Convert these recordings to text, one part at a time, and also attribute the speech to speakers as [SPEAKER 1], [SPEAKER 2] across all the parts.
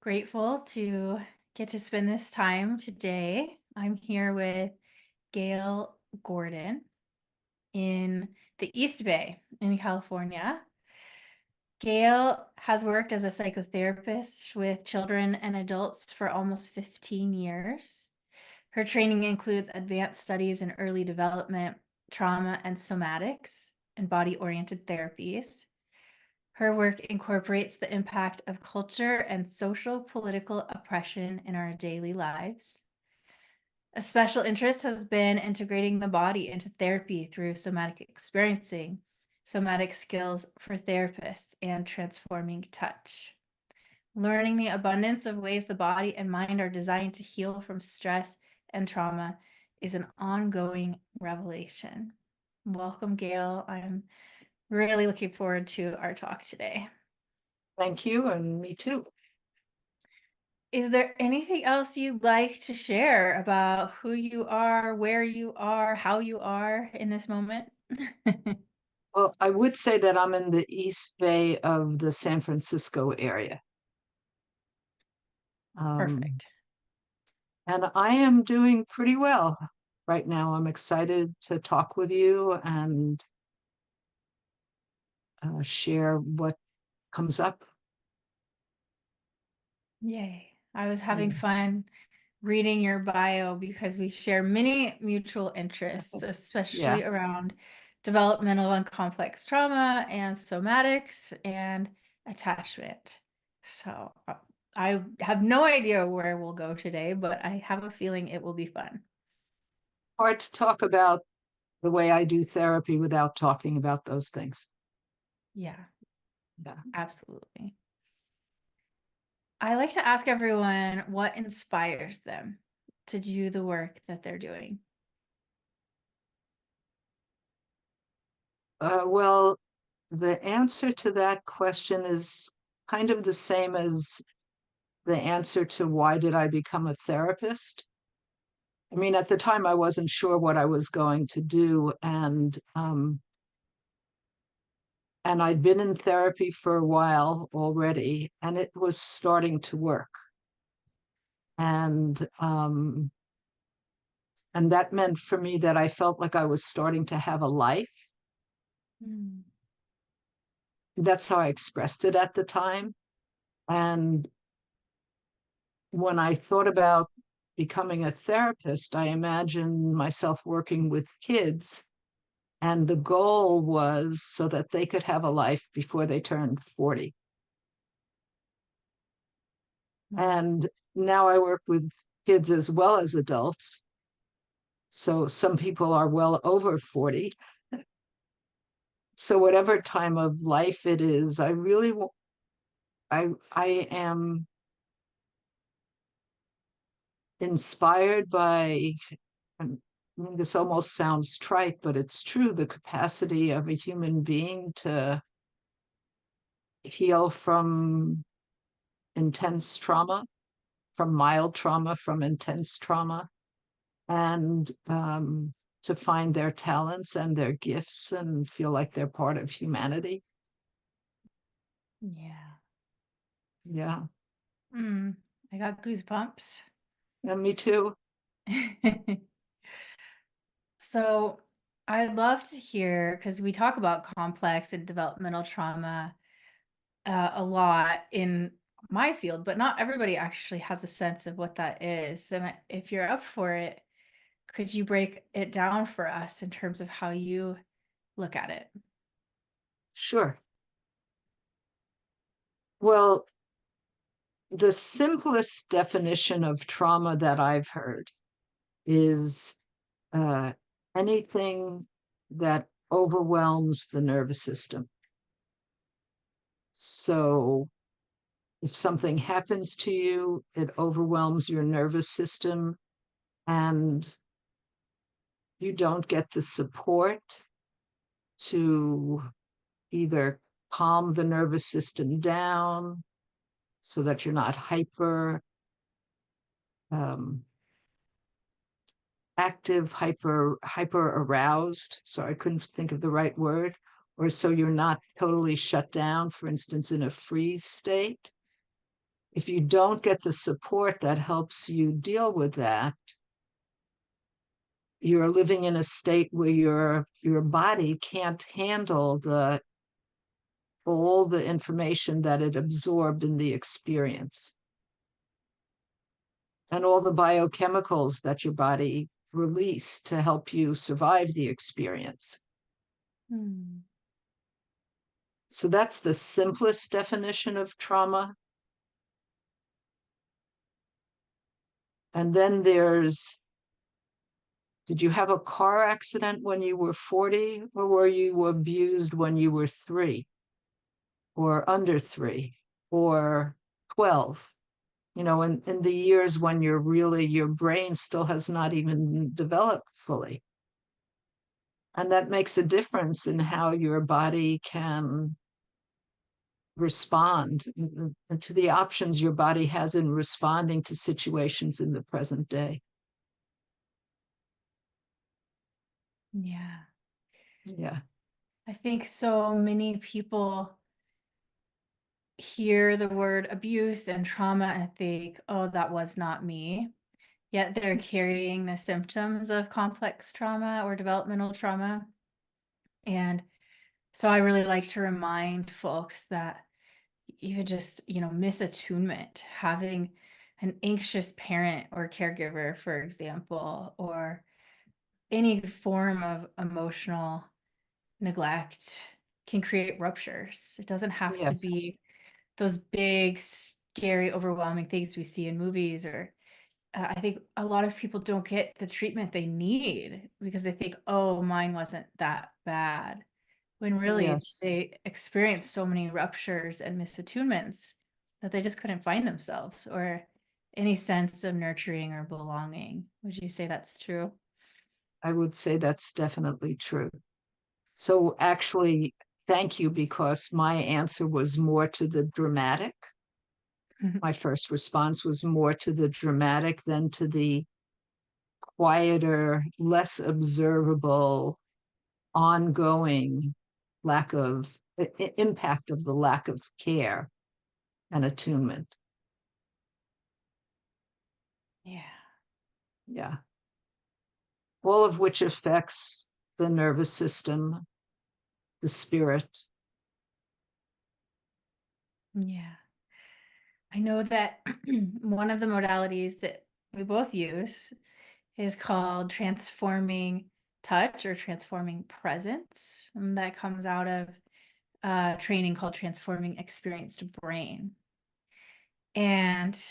[SPEAKER 1] Grateful to get to spend this time today. I'm here with Gail Gordon in the East Bay in California. Gail has worked as a psychotherapist with children and adults for almost 15 years. Her training includes advanced studies in early development, trauma and somatics, and body oriented therapies. Her work incorporates the impact of culture and social political oppression in our daily lives. A special interest has been integrating the body into therapy through somatic experiencing, somatic skills for therapists, and transforming touch. Learning the abundance of ways the body and mind are designed to heal from stress and trauma is an ongoing revelation. Welcome, Gail. I'm really looking forward to our talk today.
[SPEAKER 2] Thank you, and me too.
[SPEAKER 1] Is there anything else you'd like to share about who you are, where you are, how you are in this moment?
[SPEAKER 2] Well, I would say that I'm in the East Bay of the San Francisco area. Um,
[SPEAKER 1] Perfect.
[SPEAKER 2] and I am doing pretty well right now. I'm excited to talk with you and share what comes up.
[SPEAKER 1] Yay. I was
[SPEAKER 2] Yeah.
[SPEAKER 1] having fun reading your bio because we share many mutual interests,
[SPEAKER 2] Yeah.
[SPEAKER 1] especially around developmental and complex trauma and somatics and attachment. So I have no idea where we'll go today, but I have a feeling it will be fun.
[SPEAKER 2] Hard to talk about the way I do therapy without talking about those things.
[SPEAKER 1] Yeah,
[SPEAKER 2] Yeah.
[SPEAKER 1] absolutely. I like to ask everyone what inspires them to do the work that they're doing.
[SPEAKER 2] Well, the answer to that question is kind of the same as the answer to why did I become a therapist? I mean, at the time, I wasn't sure what I was going to do, and I'd been in therapy for a while already, and it was starting to work, and um, and that meant for me that I felt like I was starting to have a life.
[SPEAKER 1] Mm.
[SPEAKER 2] That's how I expressed it at the time, and when I thought about becoming a therapist, I imagined myself working with kids. And the goal was so that they could have a life before they turned 40.
[SPEAKER 1] Wow.
[SPEAKER 2] And now I work with kids as well as adults. So some people are well over 40. So whatever time of life it is, I am inspired by, I mean, this almost sounds trite, but it's true, the capacity of a human being to heal from intense trauma, from mild trauma, from intense trauma, and to find their talents and their gifts and feel like they're part of humanity.
[SPEAKER 1] Yeah.
[SPEAKER 2] Yeah,
[SPEAKER 1] I got goosebumps.
[SPEAKER 2] and me too.
[SPEAKER 1] So I'd love to hear because we talk about complex and developmental trauma a lot in my field, but not everybody actually has a sense of what that is. And if you're up for it, could you break it down for us in terms of how you look at it?
[SPEAKER 2] Sure. Well, the simplest definition of trauma that I've heard is uh, anything that overwhelms the nervous system. So if something happens to you, it overwhelms your nervous system, and you don't get the support to either calm the nervous system down so that you're not um, hyper aroused. So I couldn't think of the right word. Or so you're not totally shut down, for instance, in a freeze state. if you don't get the support that helps you deal with that, you're living in a state where your body can't handle all the information that it absorbed in the experience and all the biochemicals that your body released to help you survive the experience.
[SPEAKER 1] Hmm.
[SPEAKER 2] So that's the simplest definition of trauma. And then did you have a car accident when you were 40, or were you abused when you were 3 or under 3 or 12? In the years when your brain still has not even developed fully. And that makes a difference in how your body can respond and to the options your body has in responding to situations in the present day.
[SPEAKER 1] Yeah.
[SPEAKER 2] Yeah.
[SPEAKER 1] I think so many people hear the word abuse and trauma and think, oh, that was not me. Yet they're carrying the symptoms of complex trauma or developmental trauma. And so I really like to remind folks that even just, misattunement, having an anxious parent or caregiver, for example, or any form of emotional neglect can create ruptures. It doesn't have to
[SPEAKER 2] Yes,
[SPEAKER 1] be those big, scary, overwhelming things we see in movies or I think a lot of people don't get the treatment they need because they think, "Oh, mine wasn't that bad," when really
[SPEAKER 2] yes,
[SPEAKER 1] they experienced so many ruptures and misattunements that they just couldn't find themselves or any sense of nurturing or belonging. Would you say that's true?
[SPEAKER 2] I would say that's definitely true. So actually, thank you, because my answer was more to the dramatic. My first response was more to the dramatic than to the quieter, less observable, ongoing lack of impact of the lack of care and attunement.
[SPEAKER 1] Yeah.
[SPEAKER 2] Yeah. All of which affects the nervous system, the spirit.
[SPEAKER 1] Yeah. I know that one of the modalities that we both use is called transforming touch or transforming presence. And that comes out of training called transforming experienced brain. And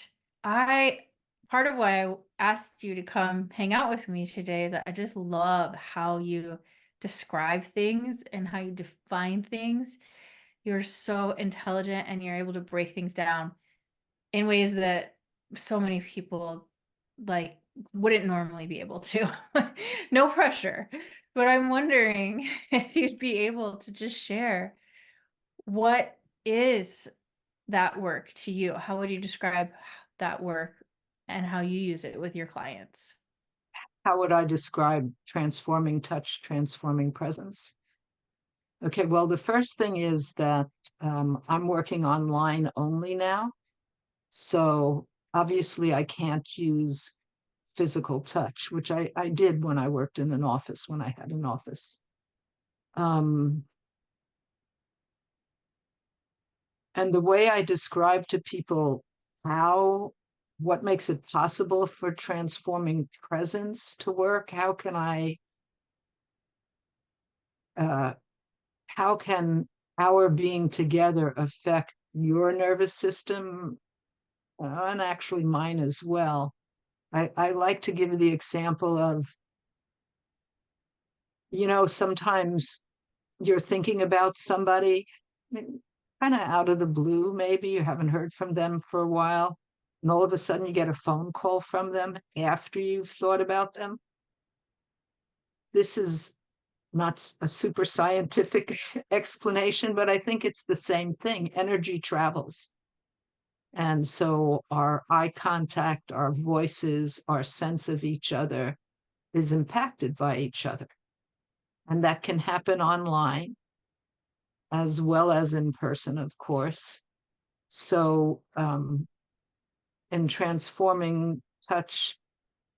[SPEAKER 1] I, part of why I asked you to come hang out with me today is that I just love how you describe things and how you define things. You're so intelligent and you're able to break things down in ways that so many people like wouldn't normally be able to. No pressure. But I'm wondering if you'd be able to just share what is that work to you? How would you describe that work and how you use it with your clients?
[SPEAKER 2] How would I describe transforming touch, transforming presence? Okay, well, the first thing is that I'm working online only now. So obviously, I can't use physical touch, which I did when I worked in an office, when I had an office. Um, and the way I describe to people what makes it possible for transforming presence to work, uh, how can our being together affect your nervous system and actually mine as well? I like to give the example of, sometimes you're thinking about somebody kind of out of the blue, maybe you haven't heard from them for a while, and all of a sudden you get a phone call from them after you've thought about them. This is not a super scientific explanation, but I think it's the same thing. Energy travels. And so our eye contact, our voices, our sense of each other is impacted by each other. And that can happen online as well as in person, of course. So in transforming touch,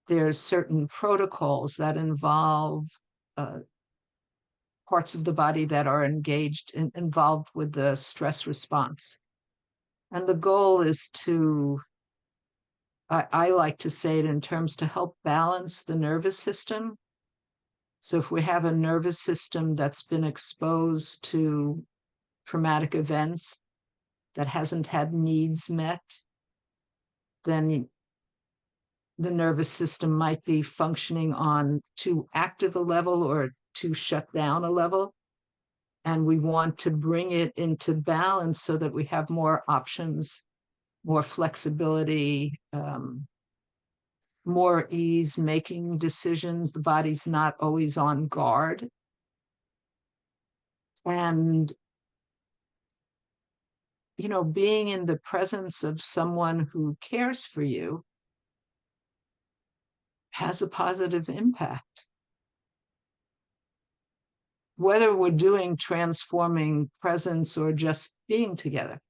[SPEAKER 2] there's certain protocols that involve uh, parts of the body that are involved with the stress response. And the goal is to, I like to say it in terms to help balance the nervous system. So if we have a nervous system that's been exposed to traumatic events that hasn't had needs met, then the nervous system might be functioning on too active a level or too shut down a level. And we want to bring it into balance so that we have more options, more flexibility, more ease making decisions. The body's not always on guard. And, being in the presence of someone who cares for you has a positive impact. Whether we're doing transforming presence or just being together.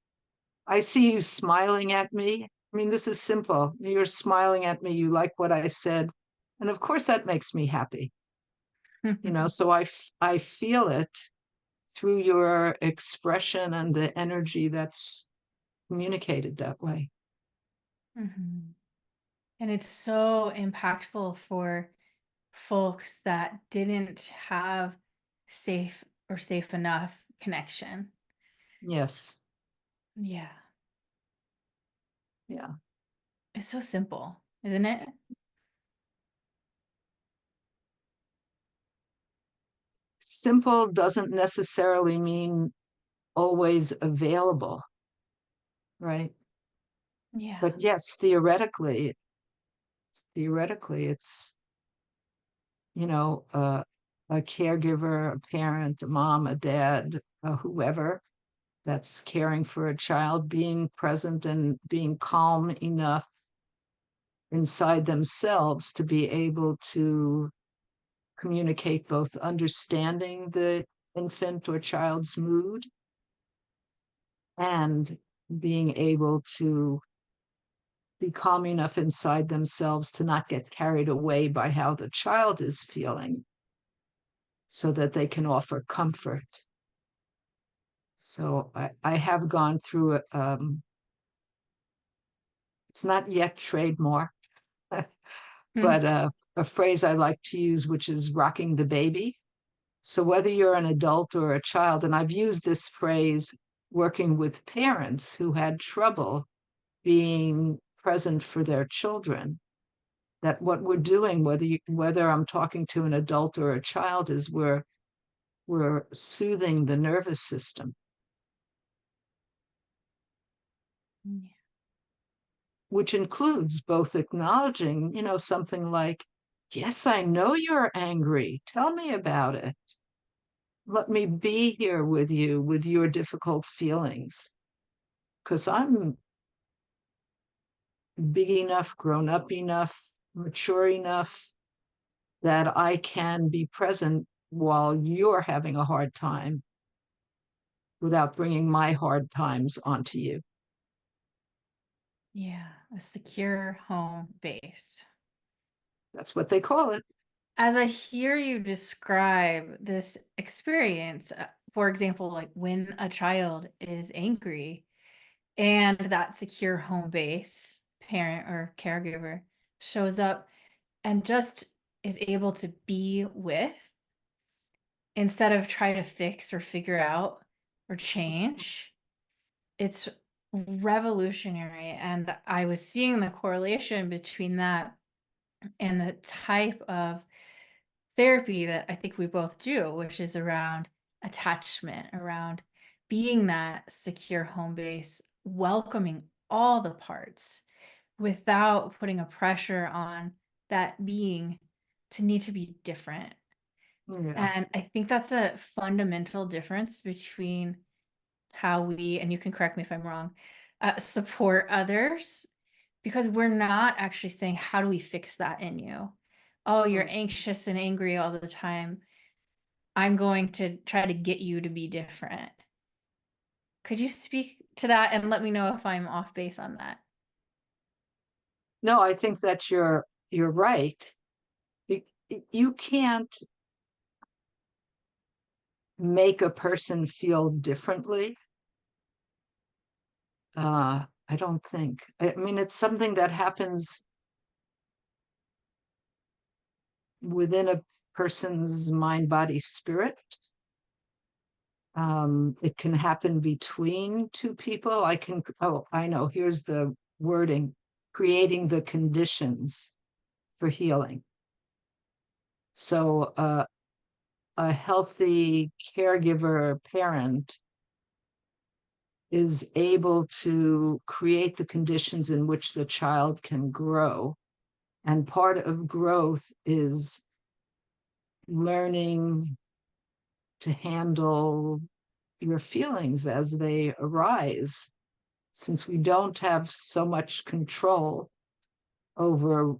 [SPEAKER 2] I see you smiling at me. I mean, this is simple. You're smiling at me. You like what I said. And of course, that makes me happy. So I feel it through your expression and the energy that's communicated that way.
[SPEAKER 1] Mhm. And it's so impactful for folks that didn't have safe enough connection.
[SPEAKER 2] Yes.
[SPEAKER 1] Yeah.
[SPEAKER 2] Yeah.
[SPEAKER 1] It's so simple, isn't it?
[SPEAKER 2] Simple doesn't necessarily mean always available, right?
[SPEAKER 1] Yeah.
[SPEAKER 2] But yes, theoretically, it's, you know, uh, a caregiver, a parent, a mom, a dad, whoever that's caring for a child, being present and being calm enough inside themselves to be able to communicate both understanding the infant or child's mood and being able to be calm enough inside themselves to not get carried away by how the child is feeling so that they can offer comfort. So I have gone through it. It's not yet trademarked,
[SPEAKER 1] Mm.
[SPEAKER 2] but a phrase I like to use, which is rocking the baby. So whether you're an adult or a child, and I've used this phrase working with parents who had trouble being present for their children, that what we're doing, whether I'm talking to an adult or a child, is we're soothing the nervous system,
[SPEAKER 1] Yeah.
[SPEAKER 2] which includes both acknowledging, something like, yes, I know you're angry. Tell me about it. Let me be here with you with your difficult feelings. Because I'm big enough, grown up enough, mature enough that I can be present while you're having a hard time without bringing my hard times onto you.
[SPEAKER 1] Yeah. A secure home base.
[SPEAKER 2] That's what they call it.
[SPEAKER 1] As I hear you describe this experience, for example, like when a child is angry and that secure home base parent or caregiver shows up and just is able to be with instead of try to fix or figure out or change, it's revolutionary. And I was seeing the correlation between that and the type of therapy that I think we both do, which is around attachment, around being that secure home base, welcoming all the parts without putting a pressure on that being to need to be different.
[SPEAKER 2] Yeah.
[SPEAKER 1] And I think that's a fundamental difference between how we, and you can correct me if I'm wrong, support others, because we're not actually saying, how do we fix that in you? Oh, you're
[SPEAKER 2] Mm.
[SPEAKER 1] anxious and angry all the time. I'm going to try to get you to be different. Could you speak to that and let me know if I'm off base on that?
[SPEAKER 2] No, I think that you're right. You, you can't make a person feel differently. I don't think. I mean, it's something that happens within a person's mind, body, spirit. It can happen between two people. Oh, I know, here's the wording, creating the conditions for healing. So a healthy caregiver parent is able to create the conditions in which the child can grow. And part of growth is learning to handle your feelings as they arise, since we don't have so much control over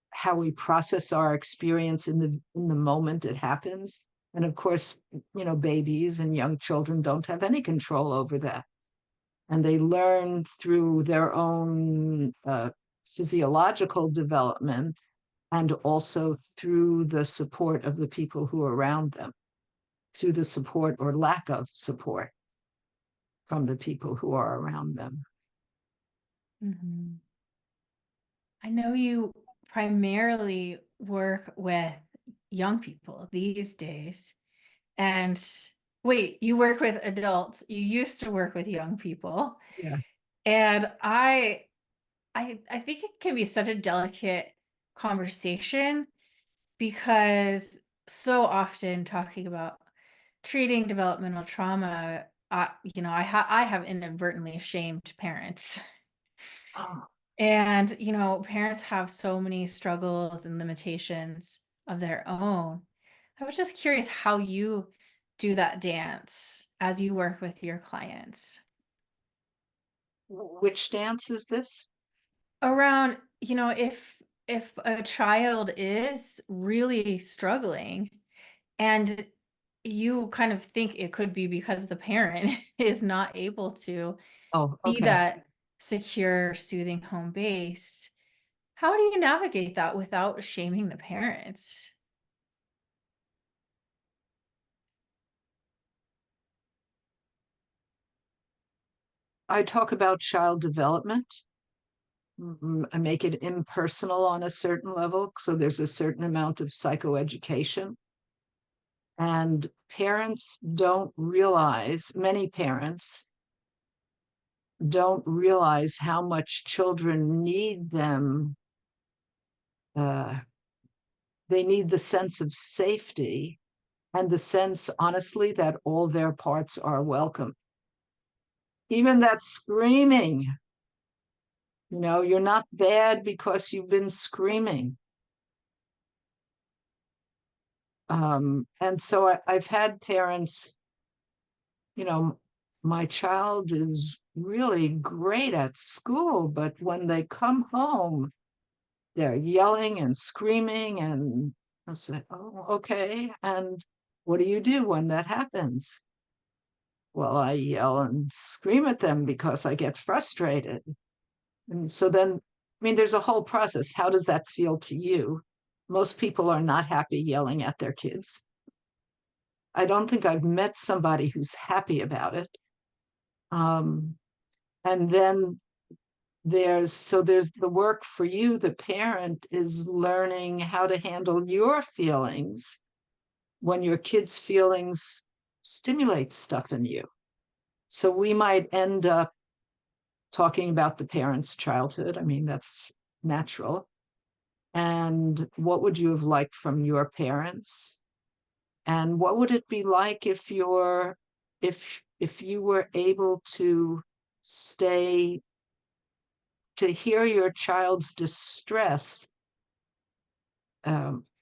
[SPEAKER 2] how we process our experience in the moment it happens. And of course, babies and young children don't have any control over that, and they learn through their own physiological development, and also through the support of the people who are around them, through the support or lack of support from the people who are around them.
[SPEAKER 1] Mhm. I know you primarily work with young people these days. And wait, you work with adults. You used to work with young people.
[SPEAKER 2] Yeah.
[SPEAKER 1] And I think it can be such a delicate conversation because so often talking about treating developmental trauma, I have inadvertently shamed parents.
[SPEAKER 2] Oh,
[SPEAKER 1] And, parents have so many struggles and limitations of their own. I was just curious how you do that dance as you work with your clients.
[SPEAKER 2] which dance is this?
[SPEAKER 1] Around, if a child is really struggling and you kind of think it could be because the parent is not able to
[SPEAKER 2] Oh,
[SPEAKER 1] be
[SPEAKER 2] okay.
[SPEAKER 1] that secure, soothing home base. How do you navigate that without shaming the parents?
[SPEAKER 2] I talk about child development. I make it impersonal on a certain level. So there's a certain amount of psychoeducation. And parents don't realize, many parents don't realize how much children need them. Uh, they need the sense of safety and the sense, honestly, that all their parts are welcome. Even that screaming, you're not bad because you've been screaming. And so I've had parents, you know, my child is really great at school, but when they come home, they're yelling and screaming. And I say, oh, okay. And what do you do when that happens? Well, I yell and scream at them because I get frustrated. And so then, I mean, there's a whole process. How does that feel to you? Most people are not happy yelling at their kids. I don't think I've met somebody who's happy about it. Um, and then there's the work for you, the parent, is learning how to handle your feelings when your kids' feelings stimulate stuff in you. So we might end up talking about the parent's childhood. I mean, that's natural. And what would you have liked from your parents? And what would it be like if you were able to stay to hear your child's distress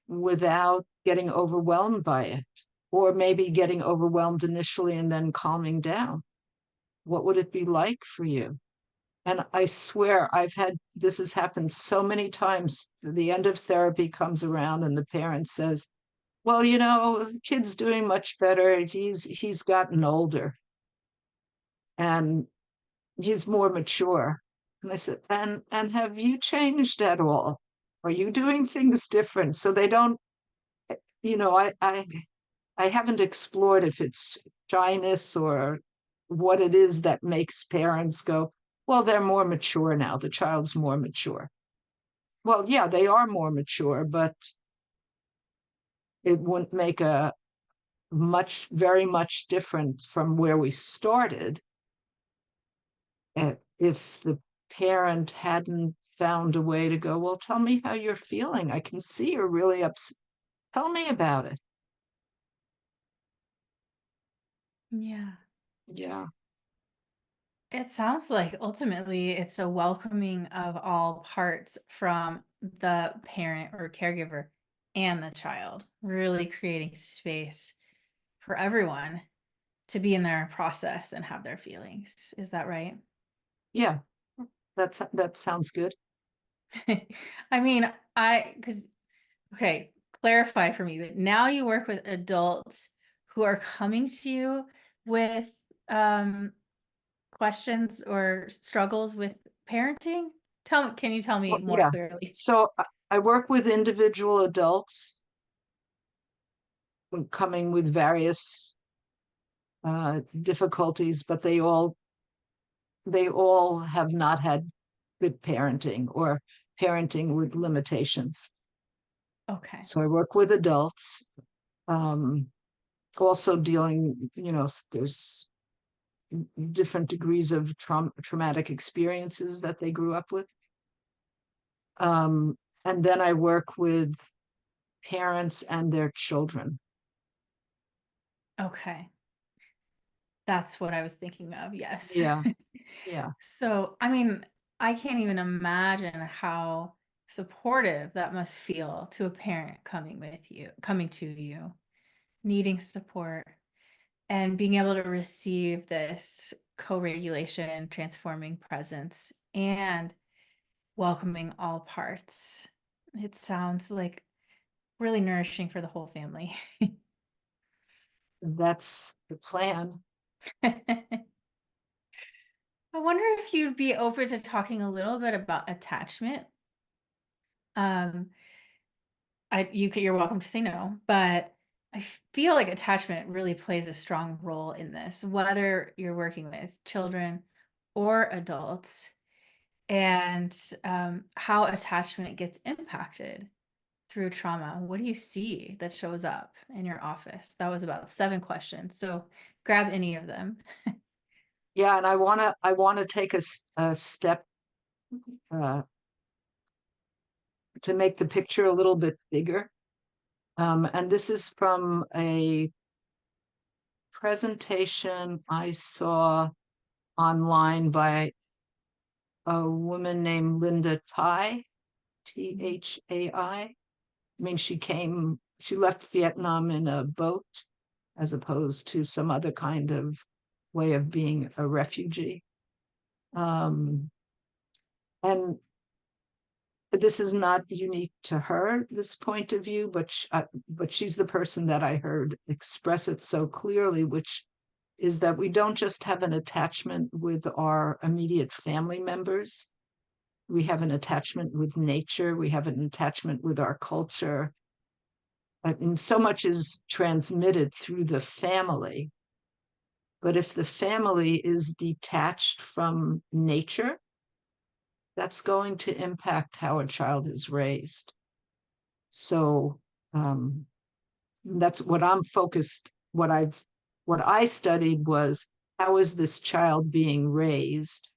[SPEAKER 2] without getting overwhelmed by it, or maybe getting overwhelmed initially and then calming down? What would it be like for you? And I swear this has happened so many times. The end of therapy comes around and the parent says, well, the kid's doing much better. He's gotten older and he's more mature. And I said, and have you changed at all? Are you doing things different? So they don't, you know, I haven't explored if it's shyness or what it is that makes parents go, well, they're more mature now. The child's more mature. Well, yeah, they are more mature, but it wouldn't make a very much different from where we started if the parent hadn't found a way to go, well, tell me how you're feeling. I can see you're really upset. Tell me about it.
[SPEAKER 1] Yeah.
[SPEAKER 2] Yeah.
[SPEAKER 1] It sounds like ultimately it's a welcoming of all parts from the parent or caregiver and the child, really creating space for everyone to be in their process and have their feelings. Is that right?
[SPEAKER 2] Yeah. That sounds good.
[SPEAKER 1] I mean, because, okay, clarify for me, but now you work with adults who are coming to you with um, questions or struggles with parenting? Can you tell me
[SPEAKER 2] Well,
[SPEAKER 1] more
[SPEAKER 2] yeah.
[SPEAKER 1] clearly?
[SPEAKER 2] So I work with individual adults coming with various difficulties, but they all have not had good parenting or parenting with limitations.
[SPEAKER 1] Okay.
[SPEAKER 2] So I work with adults, um, also dealing, there's different degrees of traumatic experiences that they grew up with. And then I work with parents and their children.
[SPEAKER 1] Okay. That's what I was thinking of. Yes.
[SPEAKER 2] Yeah, yeah.
[SPEAKER 1] So, I mean, I can't even imagine how supportive that must feel to a parent coming to you, needing support and being able to receive this co-regulation, transforming presence and welcoming all parts. It sounds like really nourishing for the whole family.
[SPEAKER 2] That's the plan.
[SPEAKER 1] I wonder if you'd be open to talking a little bit about attachment. Um, you're welcome to say no, but I feel like attachment really plays a strong role in this, whether you're working with children or adults, and how attachment gets impacted through trauma. What do you see that shows up in your office? That was about 7 questions, so grab any of them.
[SPEAKER 2] Yeah, and I want to take a step uh, to make the picture a little bit bigger. And this is from a presentation I saw online by a woman named Linda Tai, Thai. I mean, she left Vietnam in a boat as opposed to some other kind of way of being a refugee. Um, and this is not unique to her, this point of view, but she's the person that I heard express it so clearly, which is that we don't just have an attachment with our immediate family members. We have an attachment with nature. We have an attachment with our culture. I mean, so much is transmitted through the family. But if the family is detached from nature, that's going to impact how a child is raised. So um, that's what I'm focused. What I studied was how is this child being raised,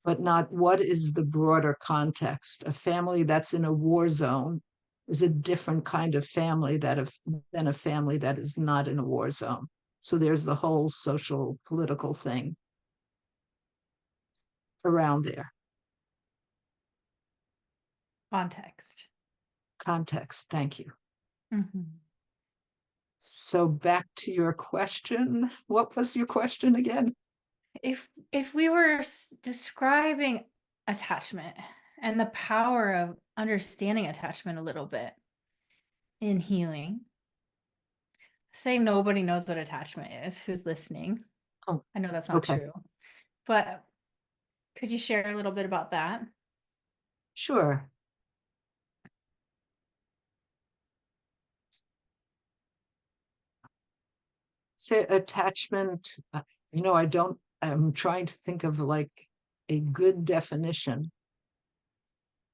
[SPEAKER 2] but not what is the broader context. A family that's in a war zone is a different kind of family than a family that is not in a war zone. So there's the whole social political thing around there.
[SPEAKER 1] Context.
[SPEAKER 2] Context. Thank you.
[SPEAKER 1] Mhm.
[SPEAKER 2] So back to your question. What was your question again?
[SPEAKER 1] If we were describing attachment and the power of understanding attachment a little bit in healing, say nobody knows what attachment is, who's listening.
[SPEAKER 2] Oh,
[SPEAKER 1] I know that's not
[SPEAKER 2] okay.
[SPEAKER 1] true, but Could you share a little bit about that?
[SPEAKER 2] Sure. Say attachment, I'm trying to think of like a good definition.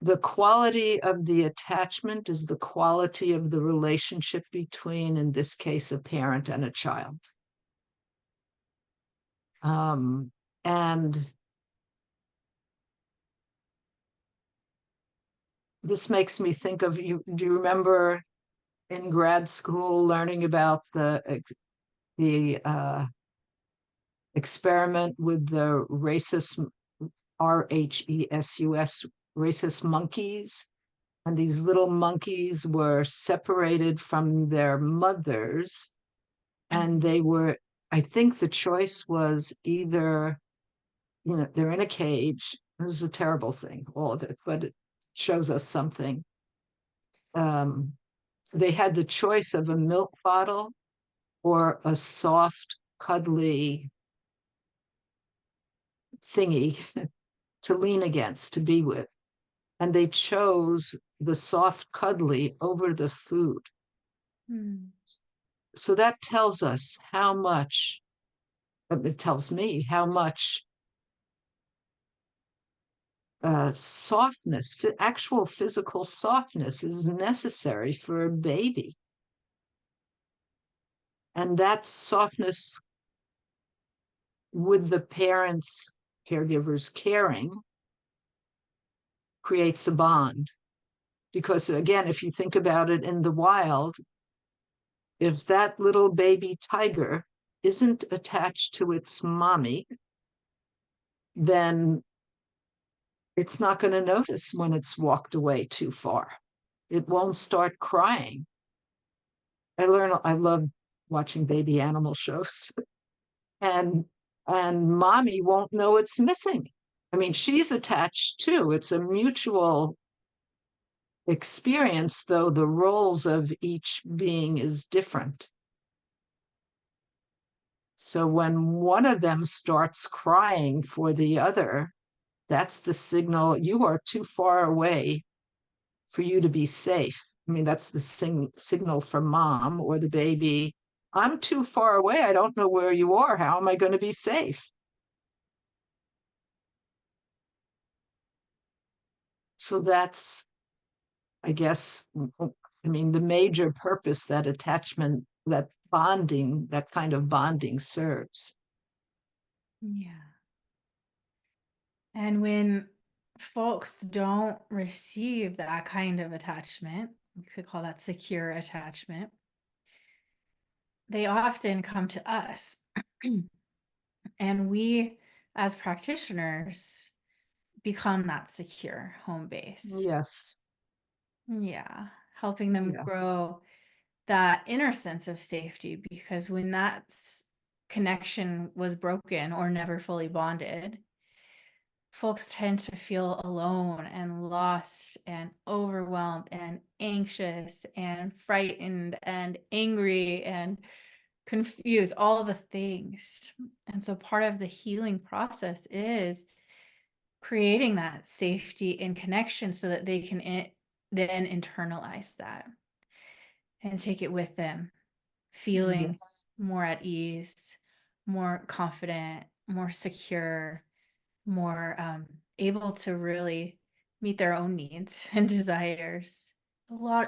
[SPEAKER 2] The quality of the attachment is the quality of the relationship between, in this case, a parent and a child. And this makes me think of you. Do you remember in grad school learning about the experiment with the rhesus rhesus monkeys? And these little monkeys were separated from their mothers, and
[SPEAKER 1] Mhm.
[SPEAKER 2] they were, I think the choice was either, they're in a cage. This is a terrible thing, all of it, but it shows us something. Um, they had the choice of a milk bottle or a soft, cuddly thingy to lean against, to be with. And they chose the soft, cuddly over the food.
[SPEAKER 1] Mm.
[SPEAKER 2] So that tells us how much, it tells me how much softness, actual physical softness is necessary for a baby. And that softness with the parents, caregivers caring, creates a bond. Because again, if you think about it in the wild, if that little baby tiger isn't attached to its mommy, then it's not going to notice when it's walked away too far. It won't start crying. I love watching baby animal shows. and and mommy won't know it's missing. I mean, she's attached too. It's a mutual experience, though the roles of each being is different. So when one of them starts crying for the other, that's the signal you are too far away for you to be safe. I mean, that's the signal from mom or the baby. I'm too far away. I don't know where you are. How am I going to be safe? So that's, I guess, I mean, the major purpose that attachment, that bonding, that kind of bonding serves.
[SPEAKER 1] Yeah. And when folks don't receive that kind of attachment, we could call that secure attachment, they often come to us. And we, as practitioners, become that secure home base.
[SPEAKER 2] Yes.
[SPEAKER 1] Yeah. Helping them
[SPEAKER 2] Yeah.
[SPEAKER 1] grow that inner sense of safety, because when connection was broken or never fully bonded, folks tend to feel alone and lost and overwhelmed and anxious and frightened and angry and confused, all the things. And so part of the healing process is creating that safety and connection so that they can then internalize that and take it with them, feeling
[SPEAKER 2] Yes.
[SPEAKER 1] more at ease, more confident, more secure, more able to really meet their own needs and desires.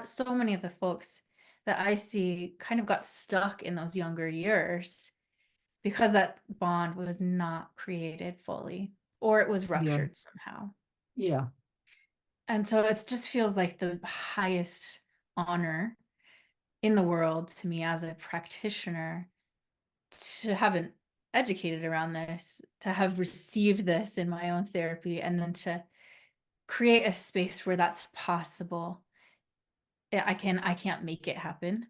[SPEAKER 1] So many of the folks that I see kind of got stuck in those younger years because that bond was not created fully or it was
[SPEAKER 2] Yeah.
[SPEAKER 1] ruptured somehow.
[SPEAKER 2] Yeah.
[SPEAKER 1] And so it just feels like the highest honor in the world to me as a practitioner to have been educated around this, to have received this in my own therapy, and then to create a space where that's possible. I can't make it happen,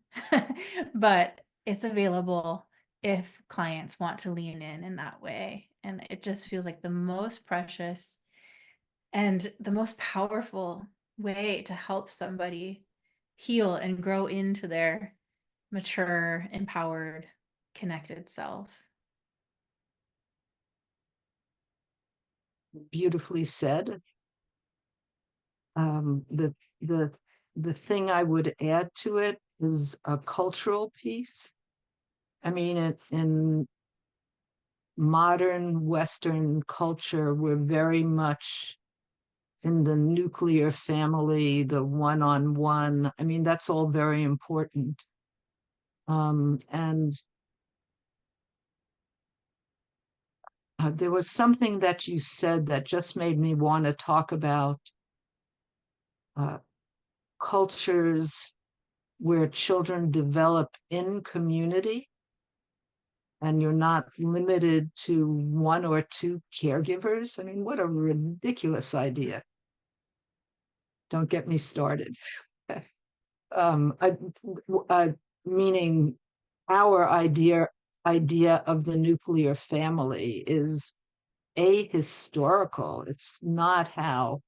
[SPEAKER 1] but it's available if clients want to lean in that way. And it just feels like the most precious and the most powerful way to help somebody heal and grow into their mature, empowered, connected self.
[SPEAKER 2] beautifully said. The the the thing I would add to it is a cultural piece. I mean, in modern Western culture, we're very much in the nuclear family, the one-on-one. I mean, that's all very important. And there was something that you said that just made me want to talk about uh, cultures where children develop in community and you're not limited to one or two caregivers. I mean, what a ridiculous idea. Don't get me started. um, I, uh, Meaning our idea of the nuclear family is ahistorical. It's not how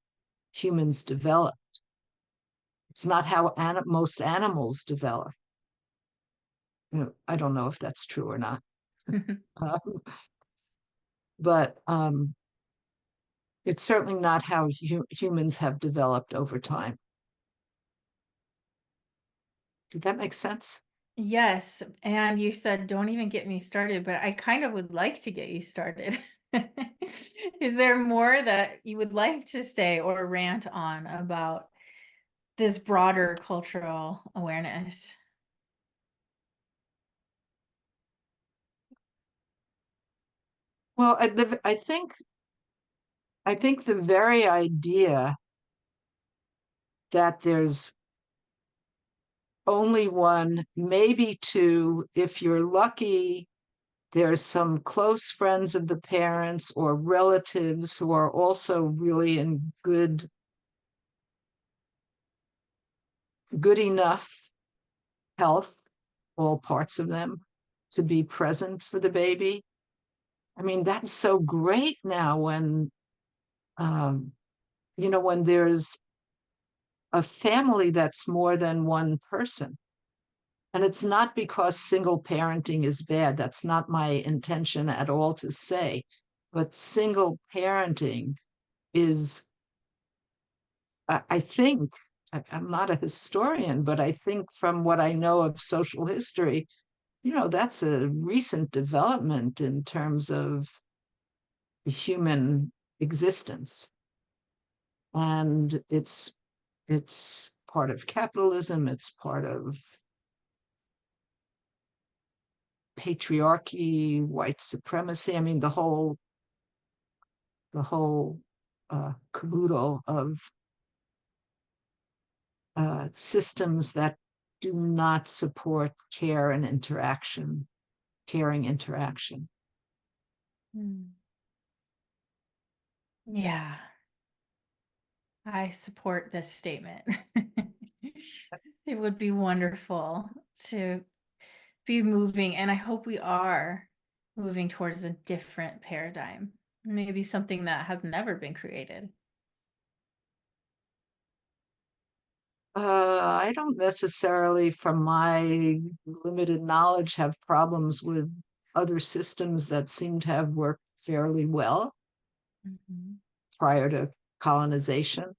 [SPEAKER 2] humans develop. It's not how most animals develop. I don't know if that's true or not, um, but it's certainly not how humans have developed over time. Did that make sense?
[SPEAKER 1] Yes, and you said don't even get me started, but I kind of would like to get you started. Is there more that you would like to say or rant on about this broader cultural awareness?
[SPEAKER 2] Well, I think the very idea that there's only one, maybe two, if you're lucky, there's some close friends of the parents or relatives who are also really in good enough health, all parts of them, to be present for the baby. I mean, that's so great now um, when there's a family that's more than one person. And it's not because single parenting is bad. That's not my intention at all to say. But single parenting is, I think, I'm not a historian, but I think from what I know of social history, that's a recent development in terms of human existence. And it's part of capitalism, it's part of patriarchy, white supremacy. I mean, the whole caboodle of systems that do not support care and interaction, caring interaction.
[SPEAKER 1] Hmm. Yeah, I support this statement. It would be wonderful to be moving, and I hope we are moving towards a different paradigm, maybe something that has never been created.
[SPEAKER 2] I don't necessarily, from my limited knowledge, have problems with other systems that seem to have worked fairly well
[SPEAKER 1] Mhm.
[SPEAKER 2] prior to colonization.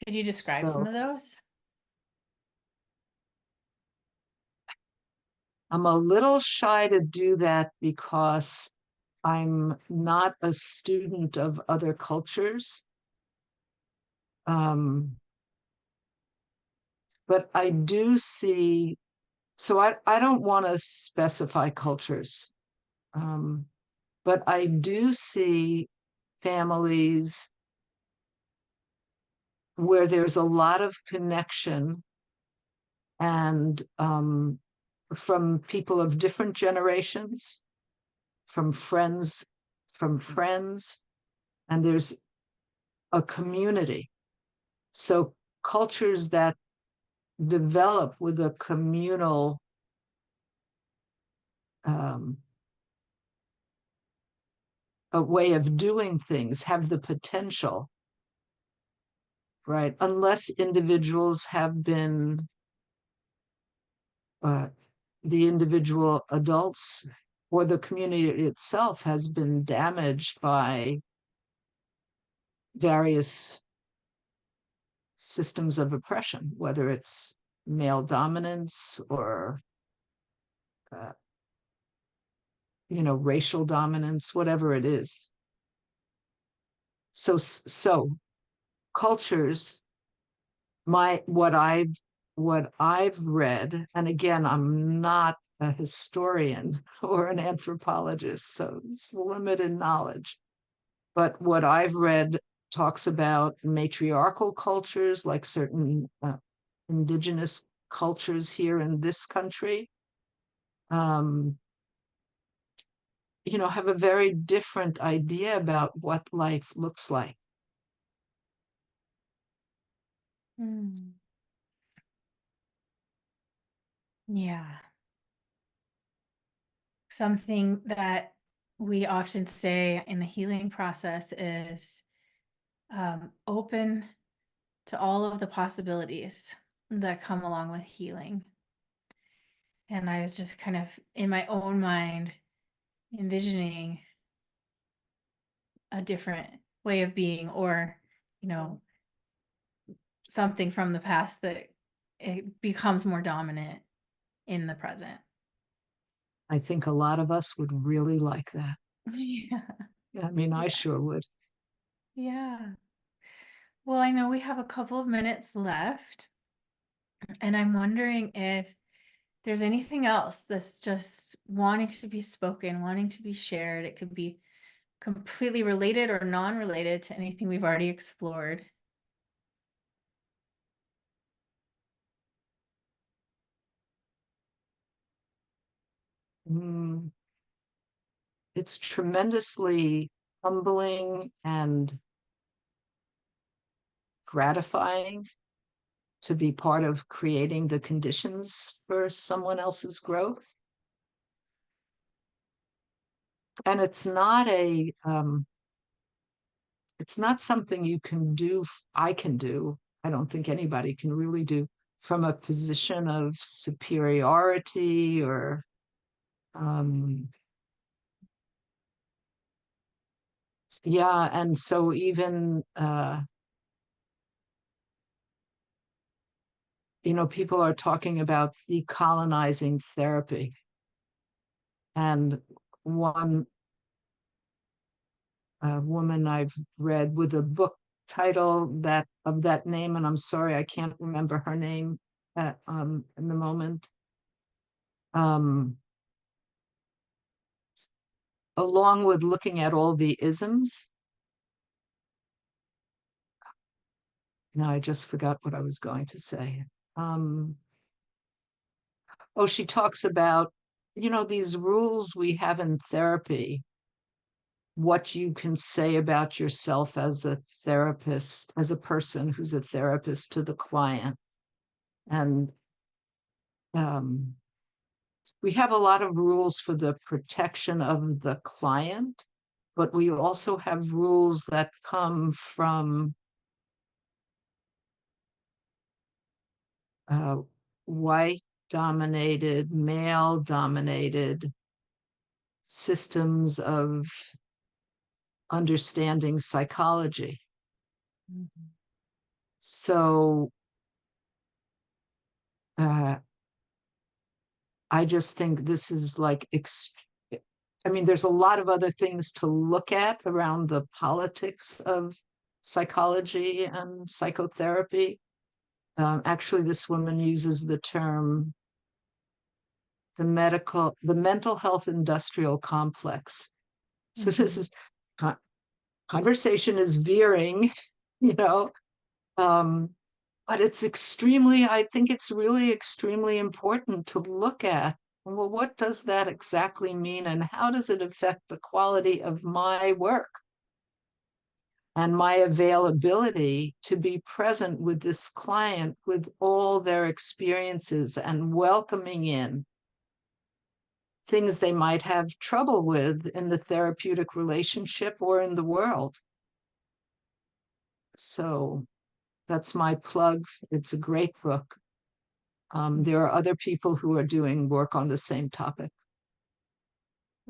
[SPEAKER 1] Could you describe some
[SPEAKER 2] So
[SPEAKER 1] of those?
[SPEAKER 2] I'm a little shy to do that because I'm not a student of other cultures. Um, but I do see, so I don't want to specify cultures, um, but I do see families where there's a lot of connection and from people of different generations, from friends, and there's a community. So cultures that develop with a communal um, a way of doing things have the potential, right? Unless individuals have been, uh, the individual adults or the community itself has been damaged by various systems of oppression, whether it's male dominance or uh, racial dominance, whatever it is. So cultures, what I've read, and again, I'm not a historian or an anthropologist, so it's limited knowledge. But what I've read talks about matriarchal cultures, like certain indigenous cultures here in this country, have a very different idea about what life looks like.
[SPEAKER 1] Mm. Yeah. Something that we often say in the healing process is open to all of the possibilities that come along with healing. And I was just kind of in my own mind envisioning a different way of being, or, something from the past that it becomes more dominant in the present.
[SPEAKER 2] I think a lot of us would really like that.
[SPEAKER 1] Yeah.
[SPEAKER 2] I mean, I
[SPEAKER 1] Yeah.
[SPEAKER 2] sure would.
[SPEAKER 1] Yeah. Well, I know we have a couple of minutes left, and I'm wondering if there's anything else that's just wanting to be spoken, wanting to be shared. It could be completely related or non-related to anything we've already explored.
[SPEAKER 2] Mm, it's tremendously humbling and gratifying to be part of creating the conditions for someone else's growth. And it's not something you can do. I can do. I don't think anybody can really do from a position of superiority or um, yeah. And so even people are talking about decolonizing therapy. And one woman I've read with a book title of that name, and I'm sorry I can't remember her name in the moment. Along with looking at all the isms. Now I just forgot what I was going to say. She talks about, these rules we have in therapy, what you can say about yourself as a therapist, as a person who's a therapist to the client. And we have a lot of rules for the protection of the client, but we also have rules that come from white dominated, male dominated systems of understanding psychology.
[SPEAKER 1] Mhm.
[SPEAKER 2] So I just think this is like, I mean, there's a lot of other things to look at around the politics of psychology and psychotherapy. Actually, this woman uses the term the mental health industrial complex. So this is conversation is veering, you know, um, but I think it's really extremely important to look at, well, what does that exactly mean and how does it affect the quality of my work and my availability to be present with this client with all their experiences and welcoming in things they might have trouble with in the therapeutic relationship or in the world. So that's my plug. It's a great book. There are other people who are doing work on the same topic.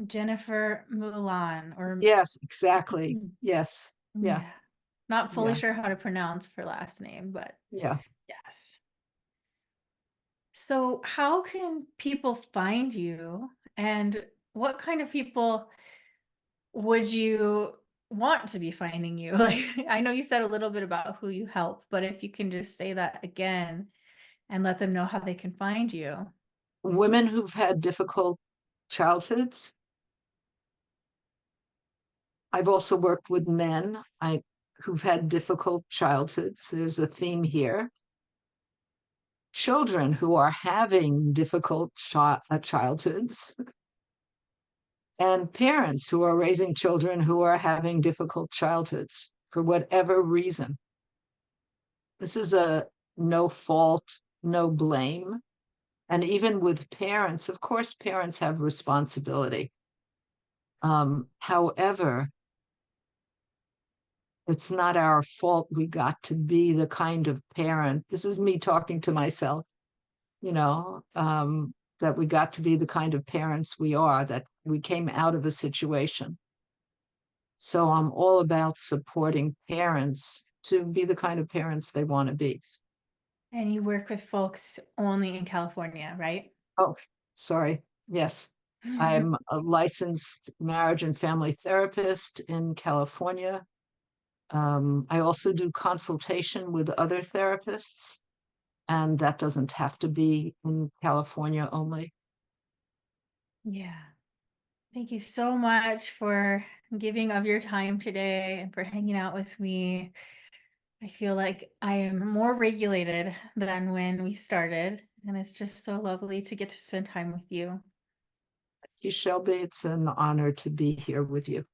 [SPEAKER 1] Jennifer Mulan, or
[SPEAKER 2] Yes, exactly. Yes. Yeah.
[SPEAKER 1] yeah. Not fully
[SPEAKER 2] Yeah.
[SPEAKER 1] sure how to pronounce her last name, but
[SPEAKER 2] Yeah.
[SPEAKER 1] yes. So, how can people find you, and what kind of people would you want to be finding you? Like, I know you said a little bit about who you help, but if you can just say that again and let them know how they can find you.
[SPEAKER 2] Women who've had difficult childhoods. I've also worked with men who've had difficult childhoods. There's a theme here. Children who are having difficult childhoods, and parents who are raising children who are having difficult childhoods for whatever reason. This is a no fault, no blame. And even with parents, of course, parents have responsibility. However, it's not our fault we got to be the kind of parent. This is me talking to myself, you know, that we got to be the kind of parents we are, that we came out of a situation. So I'm all about supporting parents to be the kind of parents they want to be.
[SPEAKER 1] And you work with folks only in California, right?
[SPEAKER 2] Oh, sorry. Yes. I'm a licensed marriage and family therapist in California. I also do consultation with other therapists, and that doesn't have to be in California only.
[SPEAKER 1] Yeah. Thank you so much for giving of your time today and for hanging out with me. I feel like I am more regulated than when we started, and it's just so lovely to get to spend time with you.
[SPEAKER 2] You, Shelby, it's an honor to be here with you.